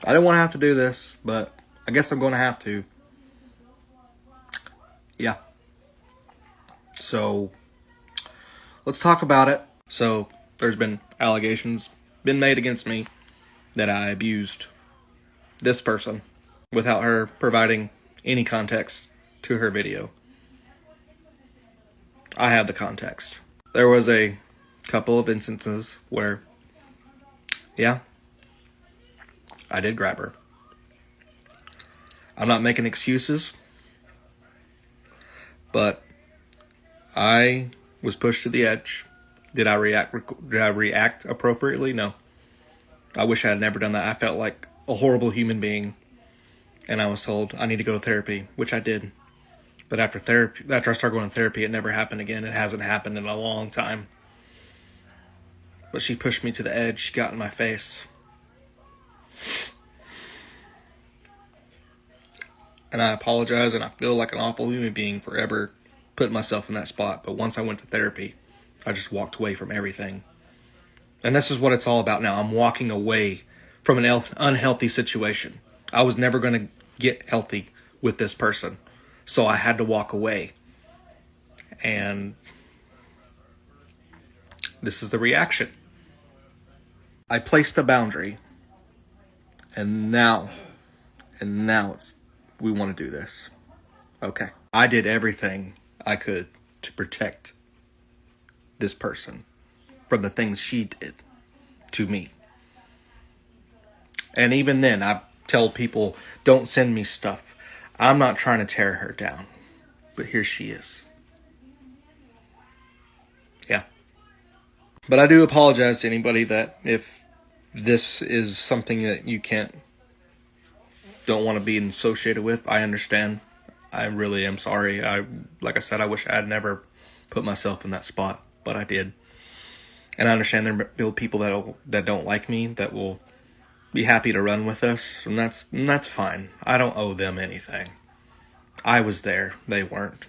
I didn't want to have to do this, but I guess I'm going to have to. Yeah. So let's talk about it. So there's been allegations been made against me that I abused this person without her providing any context to her video. I have the context. There was a couple of instances where, yeah, I did grab her. I'm not making excuses, but I was pushed to the edge. Did I react appropriately? No. I wish I had never done that. I felt like a horrible human being, and I was told I need to go to therapy, which I did. But after I started going to therapy, it never happened again. It hasn't happened in a long time. But she pushed me to the edge. She got in my face. And I apologize, and I feel like an awful human being for ever putting myself in that spot. But once I went to therapy, I just walked away from everything. And this is what it's all about now. I'm walking away from an unhealthy situation. I was never going to get healthy with this person. So I had to walk away. And this is the reaction. I placed a boundary. And now we want to do this. Okay. I did everything I could to protect this person from the things she did to me. And even then, I tell people, don't send me stuff. I'm not trying to tear her down. But here she is. Yeah. But I do apologize to anybody that if this is something that you don't want to be associated with. I understand. I really am sorry. Like I said, I wish I had never put myself in that spot, but I did. And I understand there are people that don't like me that will be happy to run with us, and that's fine. I don't owe them anything. I was there. They weren't.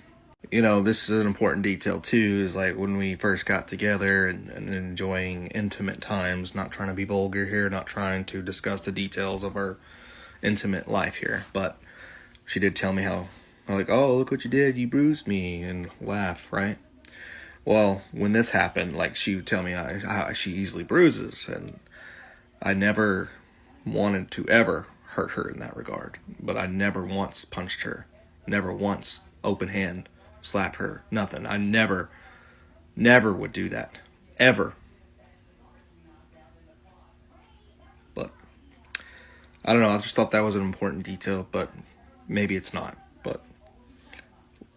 You know, this is an important detail too, is like when we first got together and enjoying intimate times, not trying to be vulgar here, not trying to discuss the details of our intimate life here, but she did tell me how, like, oh, look what you did, you bruised me, and laugh, right? Well, when this happened, like, she would tell me how she easily bruises, and I never wanted to ever hurt her in that regard, but I never once punched her, never once open hand slapped her, nothing. I never would do that, ever. But I don't know, I just thought that was an important detail, but maybe it's not. But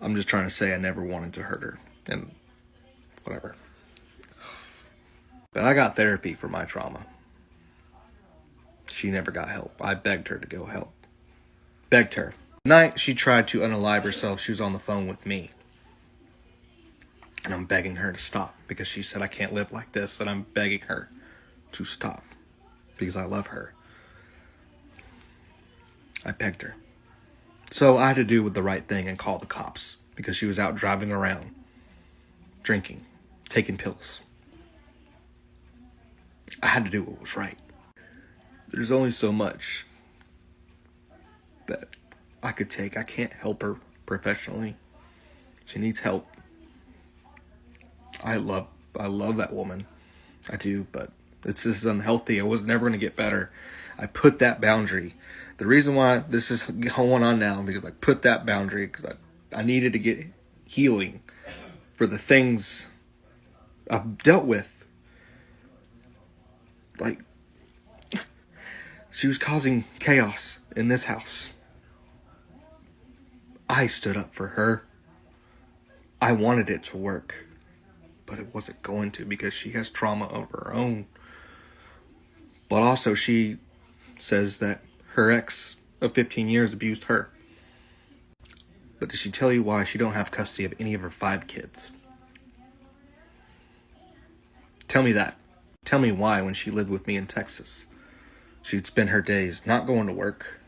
I'm just trying to say I never wanted to hurt her, and whatever. But I got therapy for my trauma. She never got help. I begged her to go help. Begged her. The night she tried to unalive herself, she was on the phone with me. And I'm begging her to stop because she said I can't live like this, and I'm begging her to stop because I love her. I begged her. So I had to do the right thing and call the cops because she was out driving around, drinking, taking pills. I had to do what was right. There's only so much that I could take. I can't help her professionally. She needs help. I love that woman. I do, but it's just unhealthy. I was never going to get better. I put that boundary. The reason why this is going on now because I put that boundary because I needed to get healing for the things I've dealt with. Like, she was causing chaos in this house. I stood up for her. I wanted it to work, but it wasn't going to because she has trauma of her own. But also she says that her ex of 15 years abused her. But did she tell you why she don't have custody of any of her 5 kids? Tell me that. Tell me why when she lived with me in Texas, she'd spend her days not going to work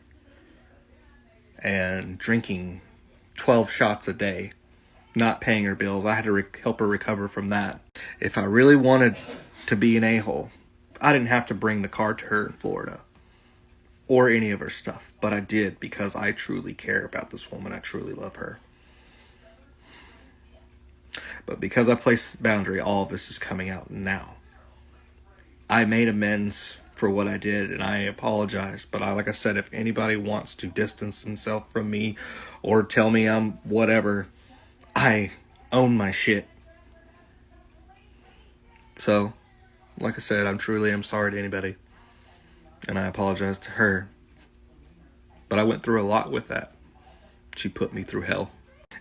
and drinking 12 shots a day, not paying her bills. I had to help her recover from that. If I really wanted to be an a-hole, I didn't have to bring the car to her in Florida. or any of her stuff, but I did because I truly care about this woman. I truly love her. But because I placed the boundary, all of this is coming out now. I made amends for what I did, and I apologize. But like I said, if anybody wants to distance themselves from me or tell me I'm whatever, I own my shit. So, like I said, I'm sorry to anybody. And I apologize to her. But I went through a lot with that. She put me through hell.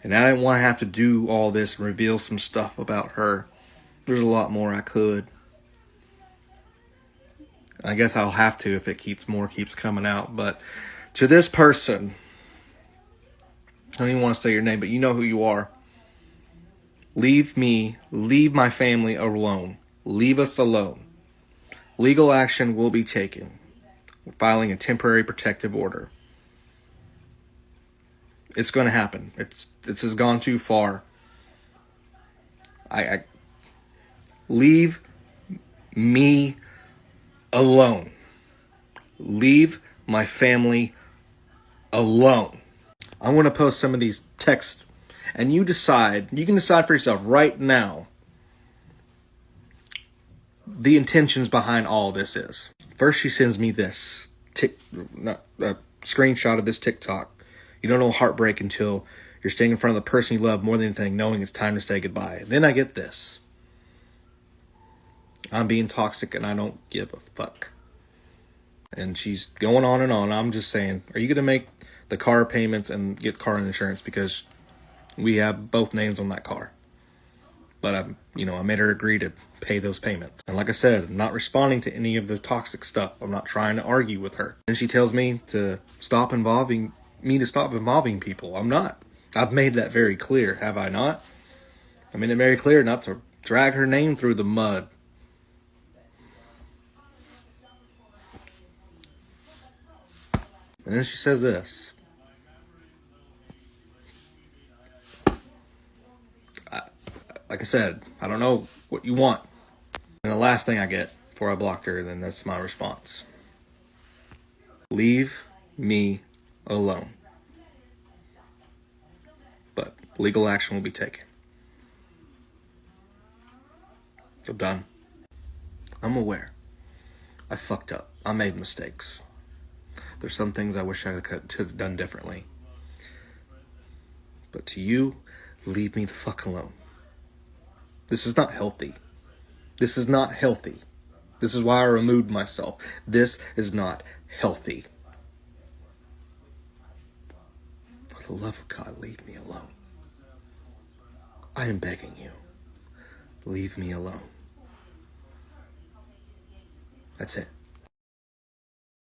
And I didn't want to have to do all this and reveal some stuff about her. There's a lot more I could. I guess I'll have to if it keeps coming out. But to this person, I don't even want to say your name, but you know who you are. Leave my family alone. Leave us alone. Legal action will be taken. We're filing a temporary protective order. It's going to happen. This has gone too far. I leave me alone. Leave my family alone. I want to post some of these texts, and you can decide for yourself right now the intentions behind all this is. First, she sends me this screenshot of this TikTok. You don't know heartbreak until you're standing in front of the person you love more than anything, knowing it's time to say goodbye. Then I get this. I'm being toxic and I don't give a fuck. And she's going on and on. I'm just saying, are you going to make the car payments and get car insurance? Because we have both names on that car. But I made her agree to pay those payments. And like I said, I'm not responding to any of the toxic stuff. I'm not trying to argue with her. And she tells me to stop involving people. I'm not. I've made that very clear, have I not? I made it very clear not to drag her name through the mud. And then she says this. Like I said, I don't know what you want. And the last thing I get before I blocked her, then that's my response. Leave me alone. But legal action will be taken. I'm done. I'm aware. I fucked up. I made mistakes. There's some things I wish I could have done differently. But to you, leave me the fuck alone. This is not healthy. This is not healthy. This is why I removed myself. This is not healthy. For the love of God, leave me alone. I am begging you. Leave me alone. That's it.